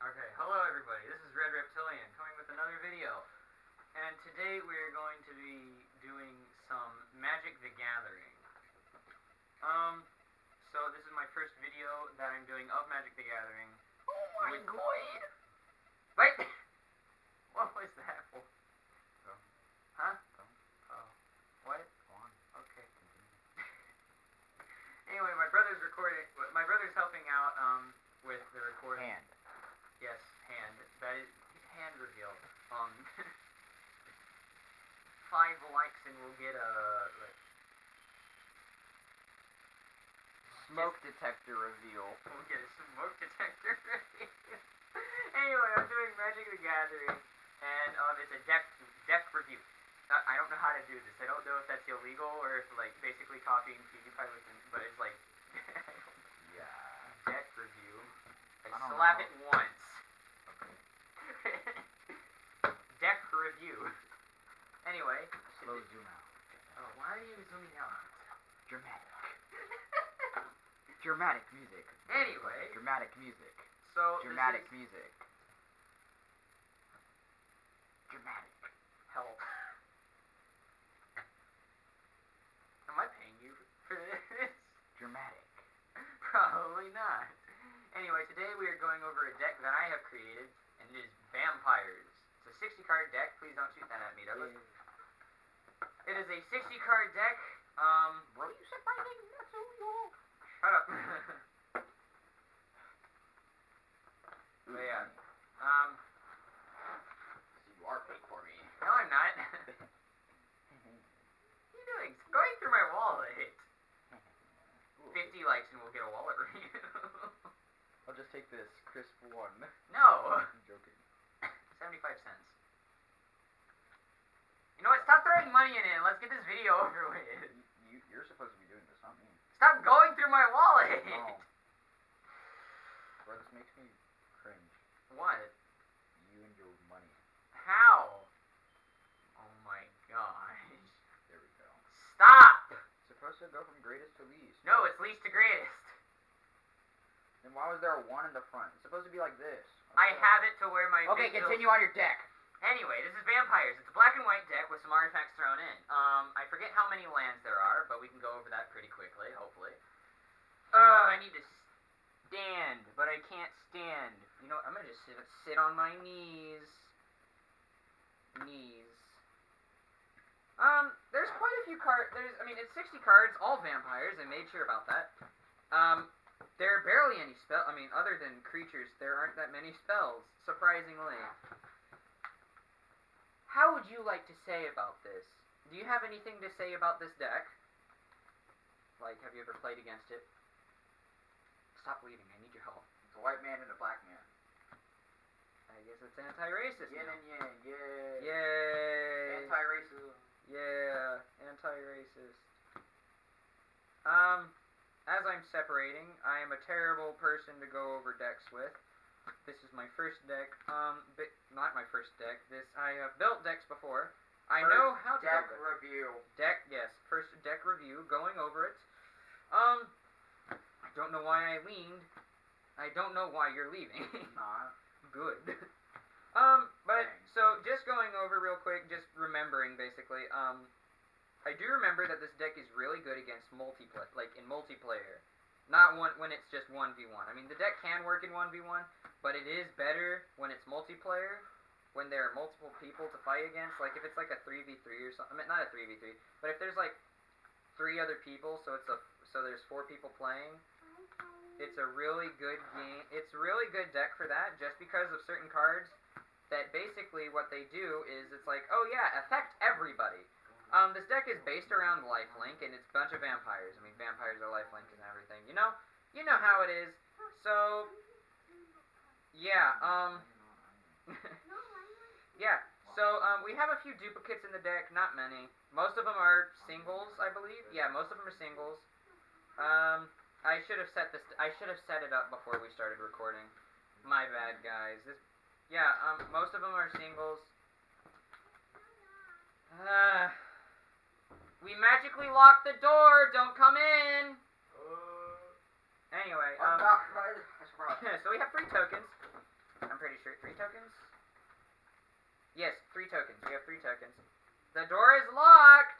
Okay, hello everybody, this is Reptilian coming with another video. And today we're going to be doing some Magic the Gathering. So this is my first video that I'm doing of Magic the Gathering. Oh my god! Wait! What was that for? Go. Huh? Go. Oh. What? Go on. Okay. Anyway, my brother's helping out, with the recording. Hand. Yes, hand. That is his hand reveal. 5 likes and we'll get a Smoke detector reveal. We'll get a smoke detector reveal. Anyway, I'm doing Magic the Gathering, and it's a deck review. I don't know how to do this. I don't know if that's illegal or if like basically copying PewDiePie with him, but it's like Yeah. deck review. I don't slap know. it once. Okay. Deck review. Anyway. Slow zoom out. Oh, why are you zooming out? Dramatic. Dramatic music. Anyway. Dramatic music. So Dramatic music. Dramatic. Help. Am I paying you for this? Dramatic. Probably not. Anyway, today we are going over a deck that I have created, and it is Vampires. It's a 60-card deck. Please don't shoot that at me, Douglas. It is a 60-card deck. Bro, you said my name. That's so cool. Shut up. But yeah. You are paid for me. No, I'm not. What are you doing? Going through my wallet. 50 likes and we'll get a wallet review. I'll just take this crisp one. No. I'm joking. 75 cents. You know what? Stop throwing money in it. Let's get this video over with. You're supposed to be doing this, not me. Stop going through my wallet. No. Bro, this makes me cringe. What? You and your money. How? Oh my gosh. There we go. Stop. It's supposed to go from greatest to least. No, it's least to greatest. Then why was there a 1 in the front? It's supposed to be like this. I have it to where my Okay, big continue on your deck. Anyway, this is Vampires. It's a black and white deck with some artifacts thrown in. I forget how many lands there are, but we can go over that pretty quickly, hopefully. I need to stand, but I can't stand. You know what? I'm gonna just sit on my knees. There's quite a few cards. It's 60 cards, all vampires. I made sure about that. There are barely any other than creatures, there aren't that many spells, surprisingly. How would you like to say about this? Do you have anything to say about this deck? Like, have you ever played against it? Stop leaving, I need your help. It's a white man and a black man. I guess it's anti-racist. Yin and yang, yeah. Yay! Anti-racism. Yeah, anti-racist. As I'm separating, I am a terrible person to go over decks with. This is my first deck. Not my first deck. I have built decks before. I know how to deck build review. Yes, first deck review, going over it. I don't know why I leaned. I don't know why you're leaving. Nah. Good. So just going over real quick, just remembering basically, I do remember that this deck is really good against multiplayer, like in multiplayer. Not when it's just 1v1. I mean, the deck can work in 1v1, but it is better when it's multiplayer, when there are multiple people to fight against. Like if it's like a 3v3 or something. I mean, not a 3v3, but if there's like 3 other people, so there's 4 people playing. It's a really good game. It's a really good deck for that, just because of certain cards that basically what they do is it's like, oh yeah, affect everybody. This deck is based around lifelink, and it's a bunch of vampires. I mean, vampires are lifelink and everything. You know how it is. So, yeah, yeah. So, we have a few duplicates in the deck, not many. Most of them are singles, I believe. Yeah, most of them are singles. I should have set it up before we started recording. My bad, guys. Most of them are singles. We magically locked the door. Don't come in. Anyway, so we have 3 tokens. I'm 3 tokens? Yes, 3 tokens. We have 3 tokens. The door is locked!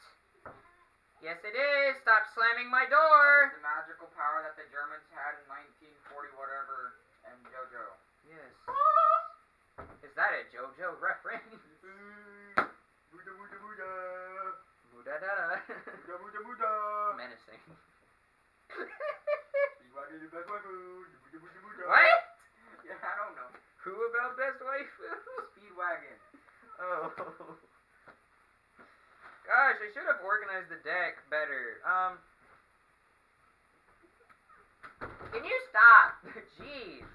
Yes, it is! Stop slamming my door! The magical power that the Germans had in 1940 whatever and JoJo. Yes. Is that a JoJo reference? Muda muda muda. Muda-da-da. Muda muda muda. Menacing. Muda. What? Yeah, I don't know. Who about best waifu? Speedwagon. Oh. Gosh, I should have organized the deck better. Can you stop? Jeez.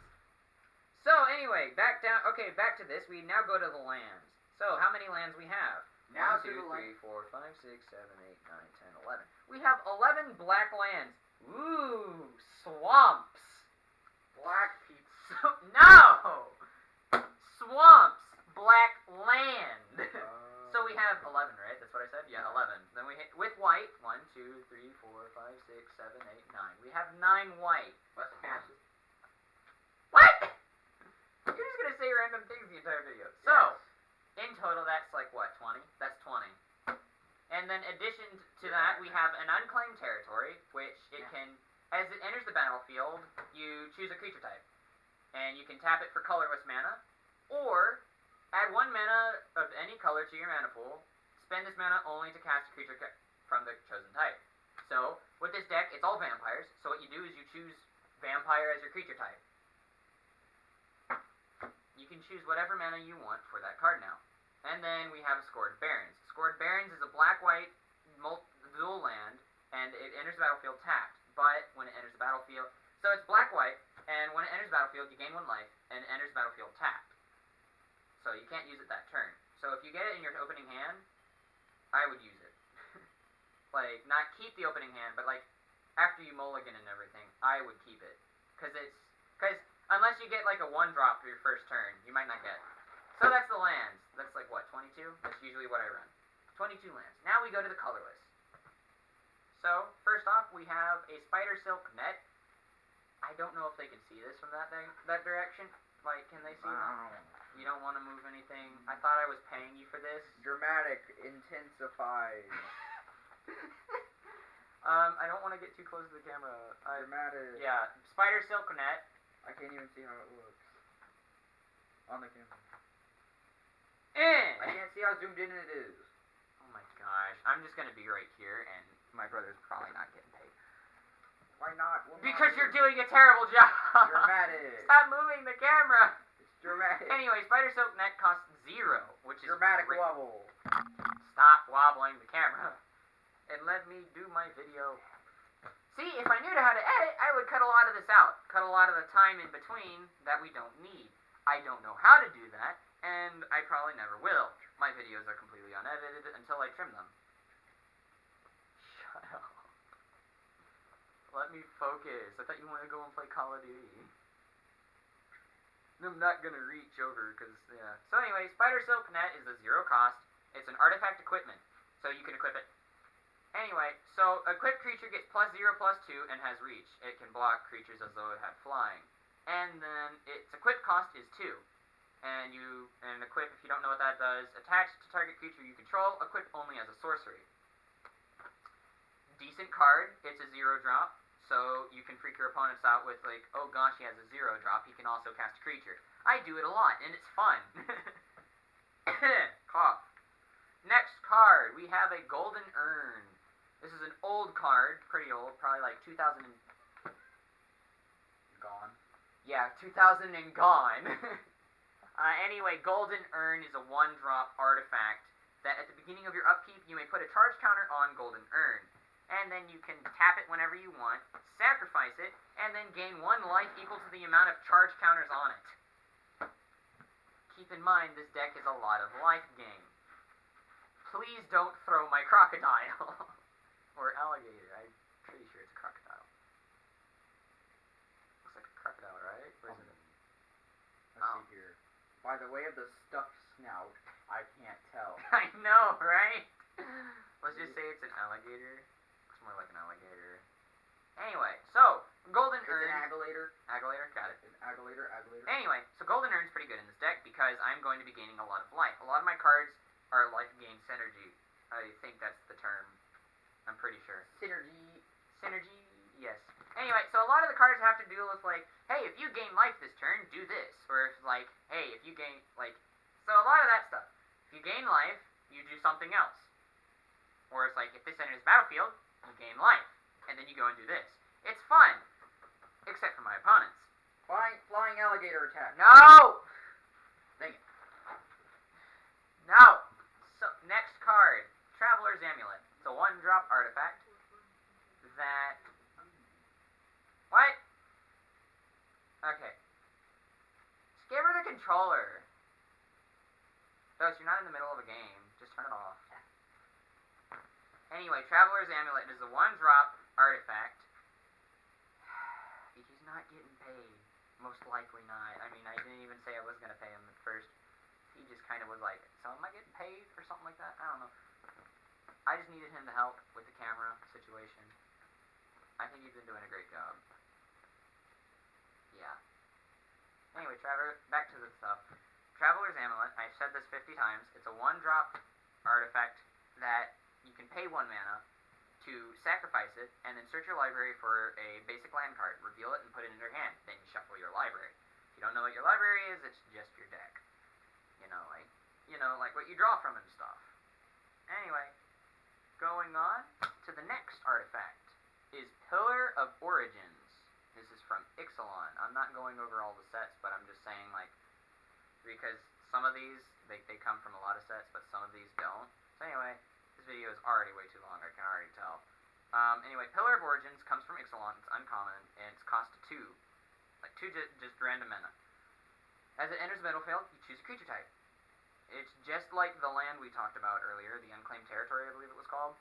So anyway, back to this. We now go to the lands. So how many lands we have? Now 1, 2, to the 3, 4, 5, 6, 7, 8, 9, 10, 11. We have 11 black lands. Ooh, swamps. Black pizza. No! Swamps. Black land. So we have 11, right? That's what I said? Yeah, 11. Then we hit with white. 1, 2, 3, 4, 5, 6, 7, 8, 9. We have 9 white. Let's pass it. What? You're just gonna say random things the entire video. So, in total, that's like what, 20? That's 20. And then, addition to that, we have an unclaimed territory, which it can, as it enters the battlefield, you choose a creature type, and you can tap it for colorless mana, or add 1 mana of any color to your mana pool. Spend this mana only to cast a creature from the chosen type. So, with this deck, it's all vampires. So what you do is you choose vampire as your creature type. You can choose whatever mana you want for that card now. And then we have Scored Barons. Scored Barons is a black-white dual land, and it enters the battlefield tapped. But when it enters the battlefield, so it's black-white, and when it enters the battlefield, you gain 1 life, and it enters the battlefield tapped. So you can't use it that turn. So if you get it in your opening hand, I would use it. Like, not keep the opening hand, but like, after you mulligan and everything, I would keep it. Because unless you get like a 1-drop for your first turn, you might not get it. So that's the lands. That's like what, 22? That's usually what I run. 22 lands. Now we go to the colorless. So, first off, we have a spider silk net. I don't know if they can see this from that direction. Like, can they see that? You don't want to move anything. I thought I was paying you for this. Dramatic intensifies. I don't want to get too close to the camera. Dramatic. Yeah, spider silk net. I can't even see how it looks on the camera. I can't see how zoomed in it is. Oh my gosh. I'm just going to be right here, and my brother's probably not getting paid. Why not? Because you're doing a terrible job. Dramatic. Stop moving the camera. It's dramatic. Anyway, spider silk net costs 0, which is dramatic wobble. Stop wobbling the camera. And let me do my video. See, if I knew how to edit, I would cut a lot of this out. Cut a lot of the time in between that we don't need. I don't know how to do that, and I probably never will. My videos are completely unedited until I trim them. Shut up. Let me focus. I thought you wanted to go and play Call of Duty. I'm not gonna reach over, because, yeah. So anyway, Spider Silk Net is a 0 cost. It's an artifact equipment, so you can equip it. Anyway, so equipped creature gets +0/+2 and has reach. It can block creatures as though it had flying. And then its equip cost is 2. And equip, if you don't know what that does, attached to target creature you control, equip only as a sorcery. Decent card. It's a 0-drop, so you can freak your opponents out with like, oh gosh, he has a 0-drop. He can also cast a creature. I do it a lot, and it's fun. Cough. Next card, we have a Golden Urn. This is an old card, pretty old, probably like 2000 and... Gone. Yeah, 2000 and gone. Anyway, Golden Urn is a 1-drop artifact that at the beginning of your upkeep, you may put a charge counter on Golden Urn. And then you can tap it whenever you want, sacrifice it, and then gain 1 life equal to the amount of charge counters on it. Keep in mind, this deck is a lot of life gain. Please don't throw my crocodile. Or alligator. I'm pretty sure it's a crocodile. Looks like a crocodile, right? Or is it Let's see here. By the way of the stuffed snout, I can't tell. I know, right? Let's just say it's an alligator. Looks more like an alligator. Anyway, so, Golden Urn... It's an agulator. Agulator, got it. An agulator. Anyway, so Golden Urn's pretty good in this deck if you gain life this turn, do this. Or if, like, hey, if you gain, like, so a lot of that stuff. If you gain life, you do something else. Or it's like, if this enters the battlefield, you gain life. And then you go and do this. It's fun. Except for my opponents. Flying alligator attack. No! Dang it. No! So, next card. Traveler's Amulet. It's a 1-drop artifact that... What? Okay. Just give her the controller. Ghost, you're not in the middle of a game. Just turn it off. Anyway, Traveler's Amulet is a 1-drop artifact. He's not getting paid. Most likely not. I mean, I didn't even say I was going to pay him at first. He just kind of was like, so am I getting paid or something like that? I don't know. I just needed him to help with the camera situation. I think he's been doing a great job. Yeah. Anyway, back to the stuff. Traveler's Amulet, I've said this 50 times. It's a 1-drop artifact that you can pay 1 mana to sacrifice it, and then search your library for a basic land card, reveal it, and put it in your hand. Then you shuffle your library. If you don't know what your library is, it's just your deck. Like what you draw from and stuff. Anyway, going on to the next artifact is Pillar of Origins. This is from Ixalan. I'm not going over all the sets, but I'm just saying, like, because some of these, they come from a lot of sets, but some of these don't. So anyway, this video is already way too long, I can already tell. Anyway, Pillar of Origins comes from Ixalan. It's uncommon, and it's cost 2. Like, 2 just random mana. As it enters the battlefield, you choose a creature type. It's just like the land we talked about earlier, the Unclaimed Territory, I believe it was called.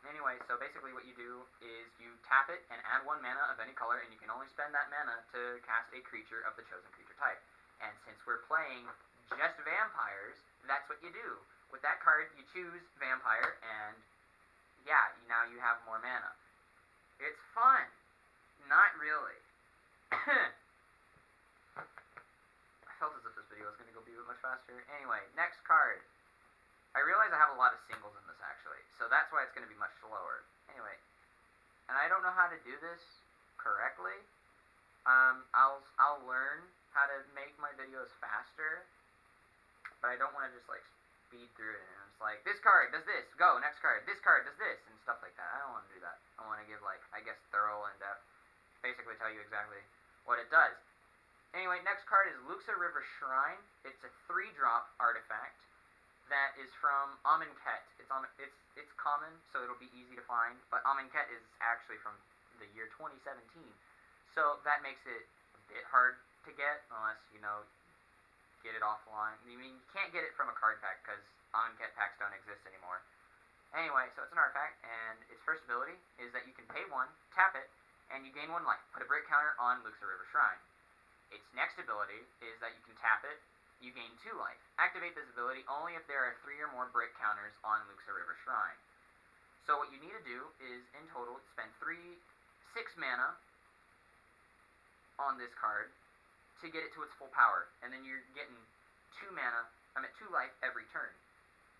Anyway, so basically what you do is you tap it and add 1 mana of any color, and you can only spend that mana to cast a creature of the chosen creature type. And since we're playing just vampires, that's what you do. With that card, you choose Vampire, and yeah, now you have more mana. It's fun. Not really. I felt as if this video was going to go be much faster. Anyway, next card. I realize I have a lot of singles in this, actually, so that's why it's going to be much slower. Anyway, and I don't know how to do this correctly. I'll learn how to make my videos faster, but I don't want to just, like, speed through it, and it's like, this card does this, go, next card, this card does this, and stuff like that. I don't want to do that. I want to give, like, I guess, thorough and depth, basically tell you exactly what it does. Anyway, next card is Luxa River Shrine. It's a 3-drop artifact that is from Amonkhet. It's common, so it'll be easy to find, but Amonkhet is actually from the year 2017, so that makes it a bit hard to get, unless, get it offline. I mean, you can't get it from a card pack, because Amonkhet packs don't exist anymore. Anyway, so it's an artifact, and its first ability is that you can pay 1, tap it, and you gain 1 life. Put a brick counter on Luxa River Shrine. Its next ability is that you can tap it, you gain 2 life. Activate this ability only if there are 3 or more brick counters on Luxa River Shrine. So what you need to do is, in total, spend 6 mana on this card to get it to its full power, and then you're getting 2 life every turn,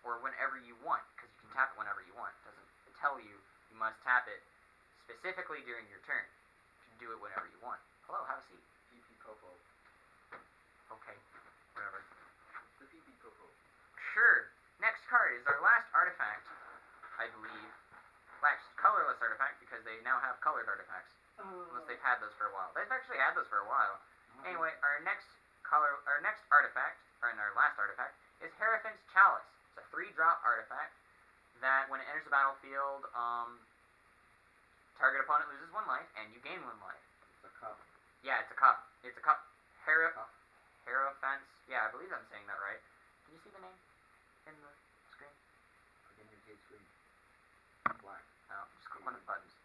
or whenever you want, because you can tap it whenever you want. It doesn't tell you must tap it specifically during your turn. You can do it whenever you want. Hello, have a seat. PP Popo. Okay, whatever. The PP Popo. Sure. Next card is our last artifact, I believe. Last colorless artifact, because they now have colored artifacts. Unless they've had those for a while. They've actually had those for a while. Anyway, our last artifact is Hierophant's Chalice. It's a 3-drop artifact that when it enters the battlefield, target opponent loses 1 life and you gain 1 life. It's a cup. Yeah, it's a cup. It's a cup. Hierophant's. Yeah, I believe I'm saying that right. Can you see the name in the screen? Again, your page screen. Black. No, just click one of the buttons.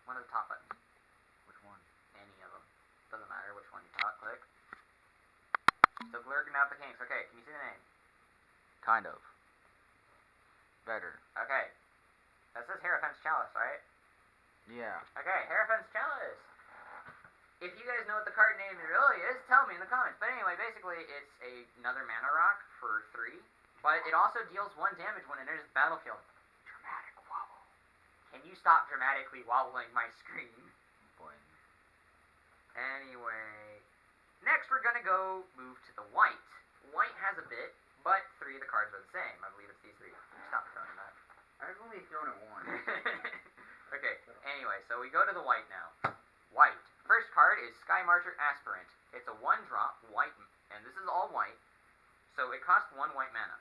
One of the top buttons. Which one? Any of them. Doesn't matter which one you click. Still lurking out the kinks. Okay, can you see the name? Kind of. Better. Okay. That says Hierophant's Chalice, right? Yeah. Okay, Hierophant's Chalice. If you guys know what the card name really is, tell me in the comments. But anyway, basically, it's another mana rock for 3. But it also deals 1 damage when it enters the battlefield. Dramatic wobble. Can you stop dramatically wobbling my screen? Anyway, next we're gonna go move to the white. White has a bit, but 3 of the cards are the same. I believe it's these 3. Stop throwing that. I've only thrown it once. Okay, anyway, so we go to the white now. White. First card is Sky Marcher Aspirant. It's a 1-drop, white, and this is all white, so it costs 1 white mana.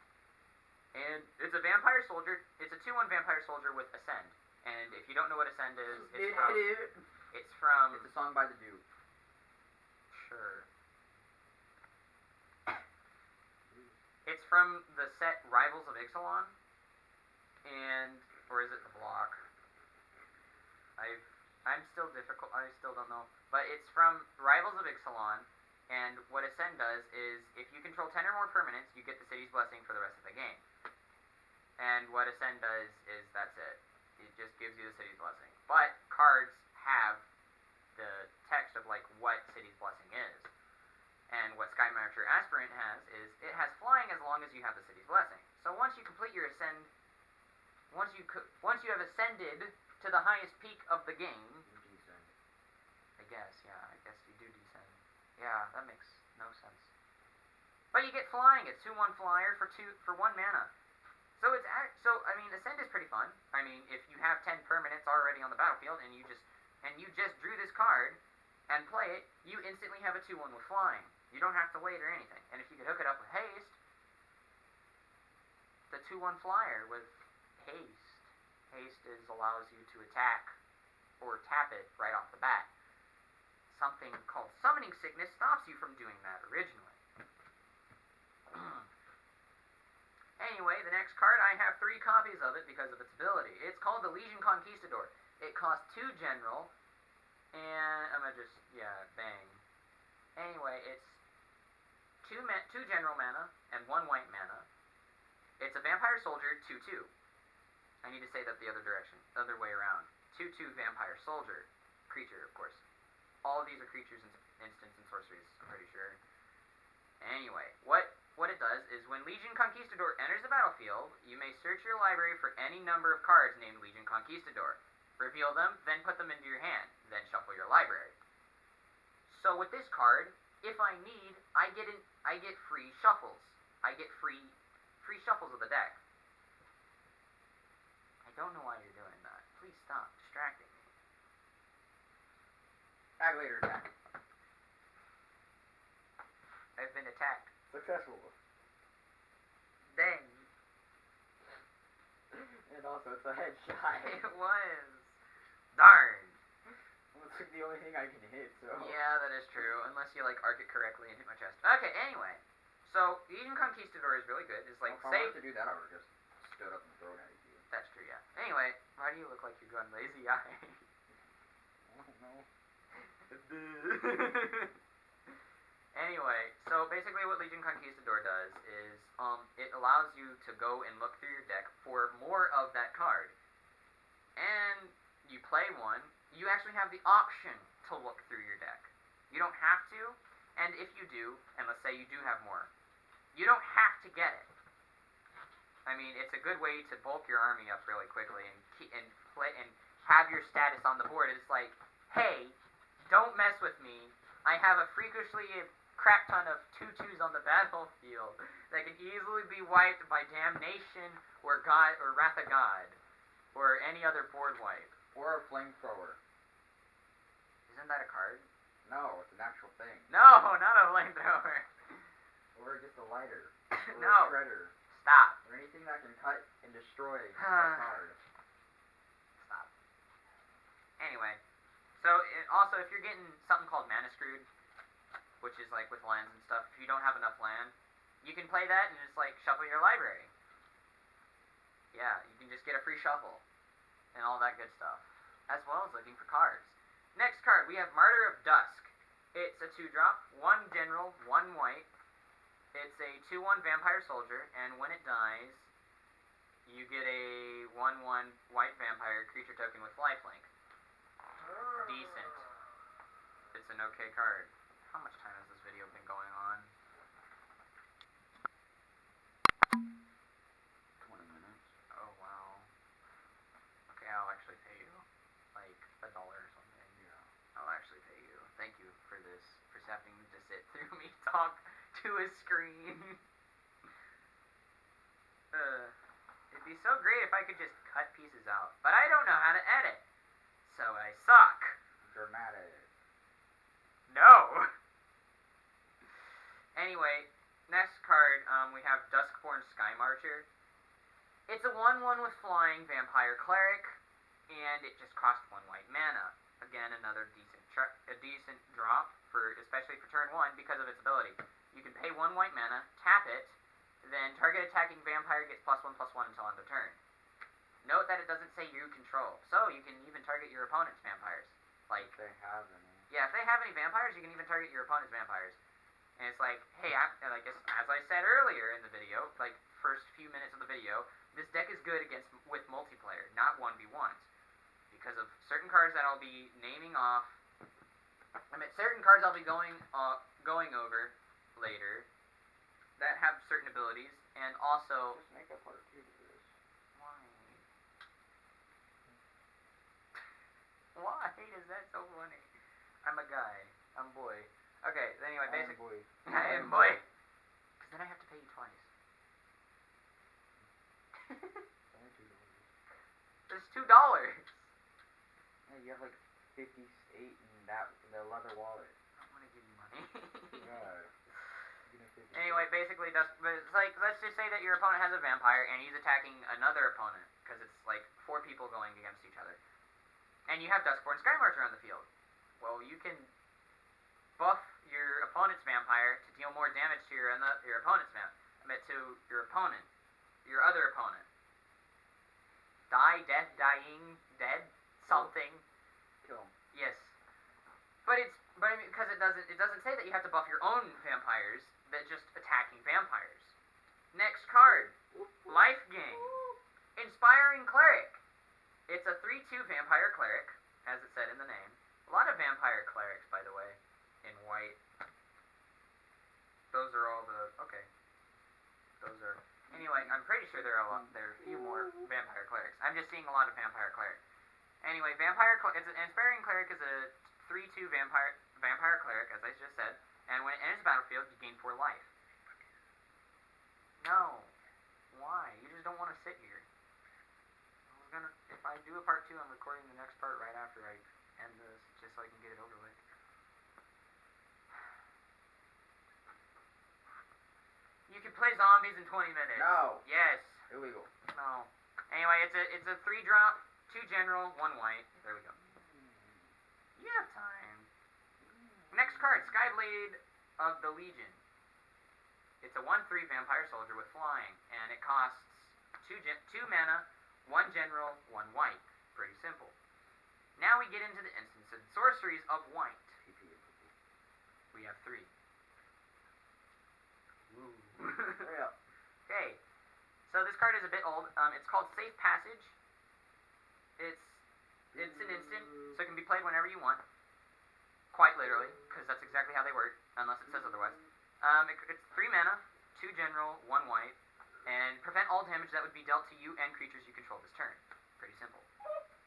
And it's a Vampire Soldier. It's a 2/1 Vampire Soldier with Ascend. And if you don't know what Ascend is, it's from... It's a song by the Duke. Sure. It's from the set Rivals of Ixalan, and... or is it the block? I'm still difficult. I still don't know. But it's from Rivals of Ixalan, and what Ascend does is, if you control 10 or more permanents, you get the city's blessing for the rest of the game. And what Ascend does is that's it. It just gives you the city's blessing. But cards have the text of like what city's blessing is. And what Sky Marcher Aspirant has is it has flying as long as you have the city's blessing. So once you complete your Ascend, once you have ascended to the highest peak of the game, Descend. I guess you do descend. Yeah, that makes no sense. But you get flying. It's 2/1 flyer for 1 mana. So I mean, Ascend is pretty fun. I mean, if you have 10 permanents already on the battlefield and you just drew this card and play it, you instantly have a 2/1 with flying. You don't have to wait or anything. And if you could hook it up with haste, the 2/1 flyer with haste. Haste allows you to attack or tap it right off the bat. Something called Summoning Sickness stops you from doing that originally. Anyway, the next card, I have 3 copies of it because of its ability. It's called the Legion Conquistador. It costs 2 general, and I'm gonna just, bang. Anyway, it's 2 general mana and 1 white mana. It's a Vampire Soldier, 2/2. I need to say that the other way around. 2/2 Vampire Soldier. Creature, of course. All of these are creatures, instants, and sorceries, I'm pretty sure. Anyway, what it does is when Legion Conquistador enters the battlefield, you may search your library for any number of cards named Legion Conquistador. Reveal them, then put them into your hand. Then shuffle your library. So with this card, if I need, I get free shuffles. I get free shuffles of the deck. I don't know why you're doing that. Please stop distracting me. Agulator attack. I've been attacked. Successful. Dang. And also, it's a headshot. It was. Darn. Well, it's like the only thing I can hit, so... Yeah, that is true. Unless you, like, arc it correctly and hit my chest. Okay, anyway. So, Legion Conquistador is really good. It's like, well, if I wanted to do that, I would have just stood up and thrown at you. That's true, yeah. Anyway, why do you look like you're going lazy eye? I don't know. Anyway, so basically what Legion Conquistador does is, it allows you to go and look through your deck for more of that card. And you play one, you actually have the option to look through your deck. You don't have to, and if you do, and let's say you do have more, you don't have to get it. I mean, it's a good way to bulk your army up really quickly and play and have your status on the board. It's like, hey, don't mess with me. I have a freakishly crap ton of 2/2s on the battlefield that can easily be wiped by Damnation or Wrath of God or any other board wipe. Or a flamethrower. Isn't that a card? No, it's an actual thing. No, not a flamethrower. Or just a lighter. Or No. a shredder. Stop. Or anything that can cut and destroy a card. Stop. Anyway, so also if you're getting something called Mana Screwed, which is like with lands and stuff, if you don't have enough land, you can play that and just like shuffle your library. Yeah, you can just get a free shuffle and all that good stuff, as well as looking for cards. Next card, we have Martyr of Dusk. It's a 2-drop, 1 general, 1 white. It's a 2/1 Vampire Soldier, and when it dies, you get a 1/1 white vampire creature token with lifelink. Decent. It's an okay card. How much time has this video been going on? 20 minutes. Oh, wow. Okay, I'll actually pay you. Like, $1 or something. Yeah. I'll actually pay you. Thank you for this to a screen. It'd be so great if I could just cut pieces out. But I don't know how to edit. So I suck. Dramatic. No. Anyway, next card, we have Duskborn Sky Marcher. It's a 1/1 with flying vampire cleric, and it just cost 1 white mana. Again, another decent drop for, especially for turn 1 because of its ability. You can pay 1 white mana, tap it, then target attacking vampire gets +1/+1 until end of turn. Note that it doesn't say you control, so you can even target your opponent's vampires. Like, if they have any. Yeah, if they have any vampires, you can even target your opponent's vampires. And it's like, hey, as I said earlier in the video, like first few minutes of the video, this deck is good with multiplayer, not 1v1s, because of certain cards that I'll be naming off. Certain cards I'll be going over later that have certain abilities, and also. Just make a part 2 to this. Why is that so funny? I'm a guy. I'm boy. Okay, anyway, basically. I am boy. Because then I have to pay you twice. There's $2. Yeah, you have like 58 in the leather wallet. I don't want to give you money. God. Anyway, basically, it's like, let's just say that your opponent has a vampire and he's attacking another opponent, because it's like 4 people going against each other. And you have Duskborn Sky Marcher on the field. Well, you can buff your opponent's vampire to deal more damage to your opponent's your other opponent. Dead, something. Kill him. Yes, but I mean, because it doesn't say that you have to buff your own vampires, that just attacking vampires. Next card, Life Gain, Inspiring Cleric. It's a 3/2 vampire cleric, as it said in the name. A lot of vampire clerics, by the way, in white. Those are all the Anyway, I'm pretty sure there are a few more vampire clerics. I'm just seeing a lot of vampire clerics. Anyway, Inspiring Cleric is a 3/2 vampire cleric, as I just said, and when it enters the battlefield, you gain 4 life. No. Why? You just don't want to sit here. If I do a part 2, I'm recording the next part right after I end this, just so I can get it over with. You can play zombies in 20 minutes. No. Yes. Illegal. No. Anyway, it's a 3-drop, 2 general, 1 white. There we go. You have time. Next card, Skyblade of the Legion. It's a 1/3 vampire soldier with flying, and it costs 2 mana, 1 general, 1 white. Pretty simple. Now we get into the instance of sorceries of white. We have 3. Ooh. Okay. So this card is a bit old. It's called Safe Passage. It's an instant, so it can be played whenever you want. Quite literally, because that's exactly how they work, unless it says otherwise. It's 3 mana, 2 general, 1 white, and prevent all damage that would be dealt to you and creatures you control this turn. Pretty simple.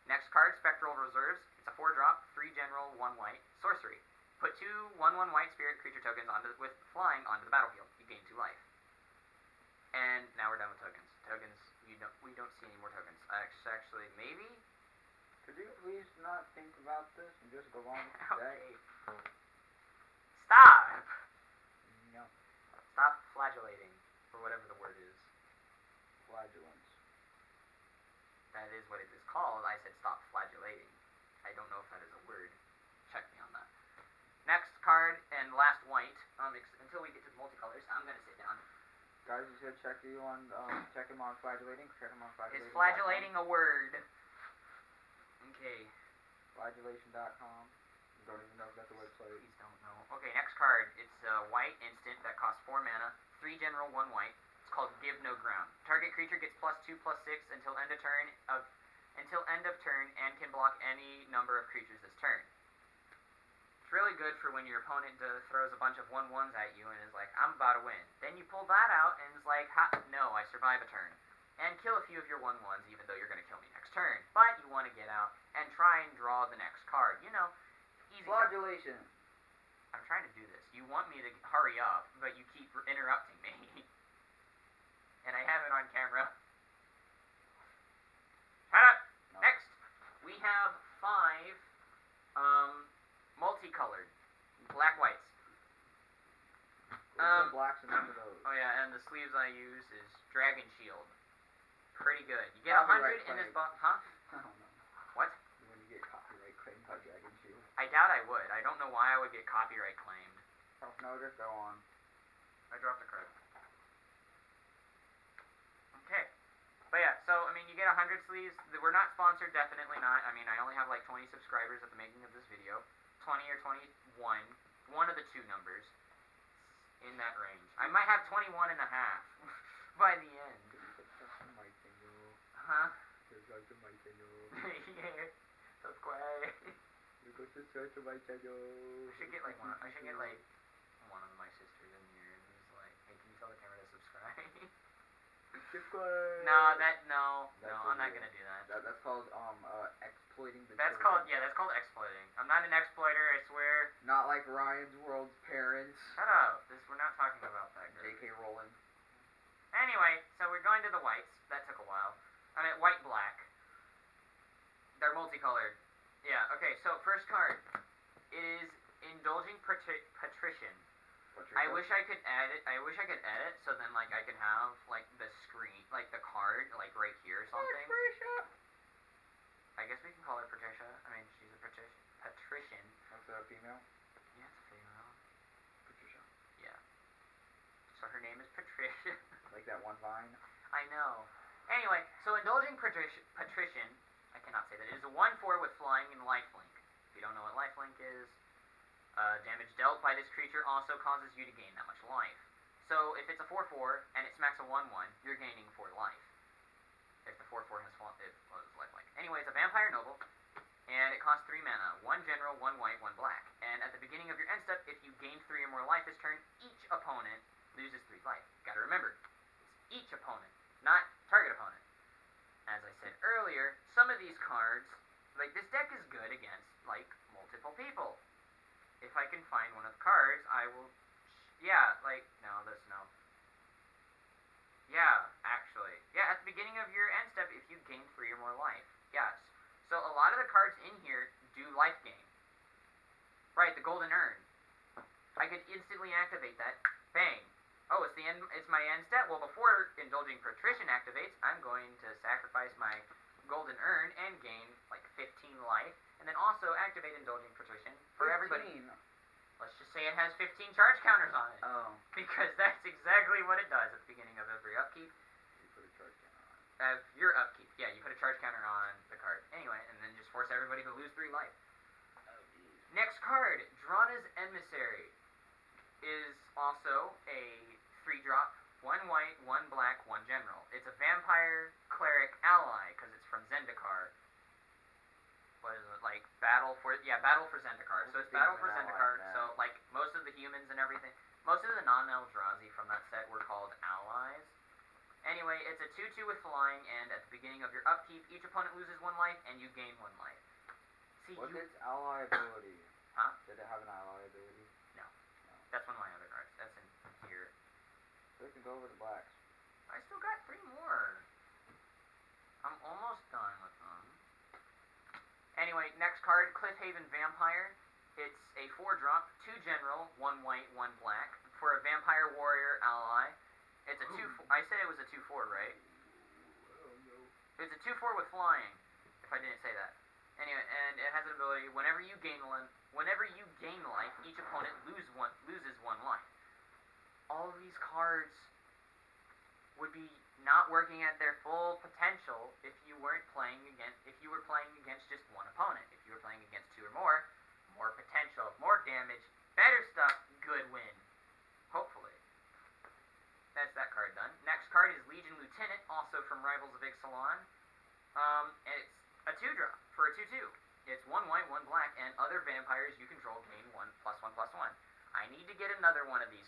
Next card, Spectral Reserves. It's a 4-drop, 3 general, 1 white, sorcery. Put 2 1/1 white spirit creature tokens with flying onto the battlefield. You gain 2 life. And now we're done with tokens. We don't see any more tokens. Actually, maybe? Could you please not think about this and just go on with the deck? Okay. Stop! No. Stop flagellating, or whatever the word is. Flagellants. That is what it is called. I said stop flagellating. I don't know if that is a word. Check me on that. Next card, and last white. Until we get to the multicolors, I'm going to sit down. Guys, you should check him on flagellating. Check him on flagellating. Is flagellating a word? Okay. Flagellation.com. Don't even know if that's a website. Please don't know. Okay, next card. It's a white instant that costs 4 mana, 3 general, 1 white. It's called Give No Ground. Target creature gets +2/+6 until end of turn and can block any number of creatures this turn. It's really good for when your opponent throws a bunch of 1/1s at you and is like, I'm about to win. Then you pull that out and it's like, no, I survive a turn. And kill a few of your 1/1s even though you're going to kill me next turn. But you want to get out and try and draw the next card. You know, easy. Flagellation. I'm trying to do this. You want me to hurry up, but you keep interrupting me. And I have it on camera. Shut up! No. Next, we have 5 multicolored black whites. There's no blacks in none of those. Oh yeah, and the sleeves I use is Dragon Shield. Pretty good. You get Copyright 100 in this claim. box, huh? I don't know. What? When you get copyright claimed by Dragon Shield. I doubt I would. I don't know why I would get copyright claimed. Oh, no, just go on. I dropped a card. Okay. But yeah, so, I mean, you get 100 sleeves. We're not sponsored, definitely not. I mean, I only have like 20 subscribers at the making of this video. 20 or 21. One of the two numbers. In that range. I might have 21 and a half by the end. Huh? Yeah. Subscribe. I should get like one. I should get like one of my sisters in here who's like, hey, can you tell the camera to subscribe? No, I'm not gonna do that. That's called exploiting the That's children. called exploiting. I'm not an exploiter, I swear. Not like Ryan's World's parents. Shut up. We're not talking about that. J.K. Rowling. Anyway, so we're going to the whites. That took a while. I mean, white, black. They're multicolored. Yeah, okay, so first card is Indulging Patrician. I wish I could add it. So then, like, I could have, like, the screen, like, the card, like, right here or something. Patricia. I guess we can call her Patricia. I mean, she's a patrician. That's a female? Yeah, it's a female. Patricia. Yeah. So her name is Patricia. Like that one vine? I know. Anyway, so Indulging Patrician, I cannot say that, is a 1/4 with flying and lifelink. If you don't know what lifelink is, damage dealt by this creature also causes you to gain that much life. So if it's a 4/4 and it smacks a 1/1, you're gaining 4 life. If the 4/4 has lifelink. Anyway, it's a vampire noble, and it costs 3 mana. 1 general, 1 white, 1 black. And at the beginning of your end step, if you gain 3 or more life this turn, each opponent loses 3 life. Gotta remember, it's each opponent, not target opponent. As I said earlier, some of these cards, like this deck is good against, like, multiple people. If I can find one of the cards, I will, actually. Yeah, at the beginning of your end step, if you gain 3 or more life. Yes. So a lot of the cards in here do life gain. Right, the Golden Urn. I could instantly activate that. Bang. Oh, it's my end step? Well, before Indulging Patrician activates, I'm going to sacrifice my Golden Urn and gain, like, 15 life. And then also activate Indulging Patrician for 15. everybody. Let's just say it has 15 charge counters on it. Oh. Because that's exactly what it does at the beginning of every upkeep. You put a charge counter on it. Your upkeep. Yeah, you put a charge counter on the card. Anyway, and then just force everybody to lose 3 life. Oh, geez. Next card, Drana's Emissary, is also a 3-drop, 1 white, 1 black, 1 general. It's a vampire cleric ally because it's from Zendikar. What is it, like Battle for Zendikar. So it's Battle for Zendikar. So like most of the humans and everything, most of the non-Eldrazi from that set were called allies. Anyway, it's a 2/2 with flying, and at the beginning of your upkeep, each opponent loses 1 life, and you gain 1 life. See, What's its ally ability? Huh? Did it have an ally ability? No. That's one of my other cards. That's in here. So it can go over the blacks. I still got 3 more. I'm almost done with them. Anyway, next card, Cliffhaven Vampire. It's a 4-drop, 2 general, 1 white, 1 black, for a vampire warrior ally. It's a 2. I said it was a 2/4, right? Oh no. It's a 2/4 with flying. If I didn't say that. Anyway, and it has an ability. Whenever you gain life, each opponent loses 1 life. All of these cards would be not working at their full potential if you were playing against just one opponent. If you were playing against 2 or more potential, more damage, better stuff, good win. Hopefully. That's that card done. Next card is Legion Lieutenant, also from Rivals of Ixalan. It's a 2-drop for a 2/2. It's 1 white, 1 black, and other vampires you control gain 1/1/1. I need to get another one of these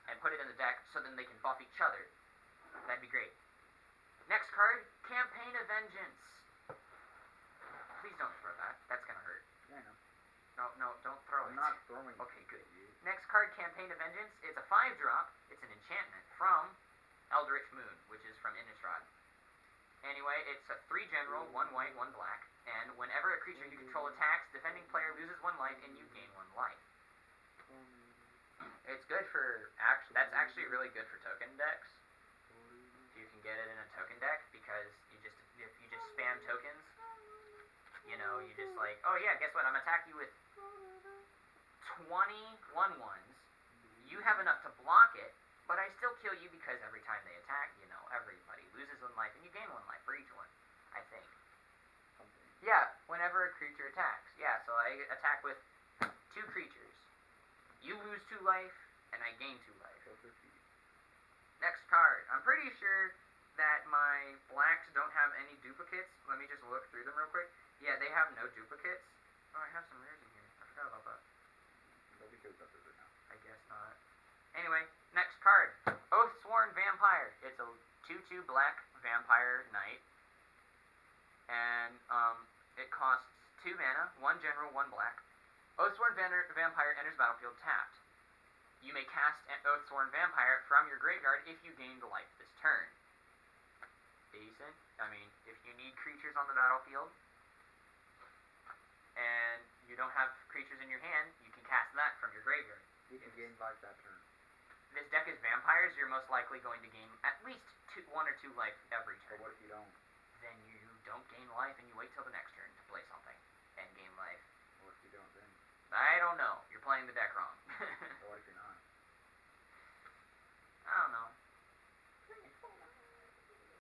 and put it in the deck so then they can buff each other. That'd be great. Next card, Campaign of Vengeance. Please don't throw that. That's gonna hurt. Yeah, I know. No, don't throw it. I'm not throwing. Okay, good. Next card, Campaign of Vengeance. It's a 5-drop. It's an enchantment from Eldritch Moon, which is from Innistrad. Anyway, it's a 3 general, 1 white, 1 black, and whenever a creature you control attacks, defending player loses 1 life and you gain 1 life. It's good for that's actually really good for token decks. If you can get it in a token deck, because if you just spam tokens, you know, you just like, oh yeah, guess what? I'm attacking you with 20 1/1s. You have enough to block it, but I still kill you because every time they attack, you know, everybody loses 1 life and you gain 1 life for each one, I think. Yeah, whenever a creature attacks. Yeah, so I attack with 2 creatures. You lose 2 life, and I gain 2 life. Next card. I'm pretty sure that my blacks don't have any duplicates. Let me just look through them real quick. Yeah, they have no duplicates. Oh, I have some rares in here. I forgot about that. Nobody cares about this right now. I guess not. Anyway, next card. Oathsworn Vampire. It's a 2/2 black vampire knight. And it costs 2 mana, 1 general, 1 black. Oathsworn Vampire enters battlefield tapped. You may cast an Oathsworn Vampire from your graveyard if you gain the life this turn. Decent. I mean, if you need creatures on the battlefield, and you don't have creatures in your hand, you can cast that from your graveyard. You can gain life that turn. This deck is vampires, you're most likely going to gain at least 1 or 2 life every turn. But what if you don't? Then you don't gain life and you wait till the next turn to play something and gain life. What if you don't then? I don't know.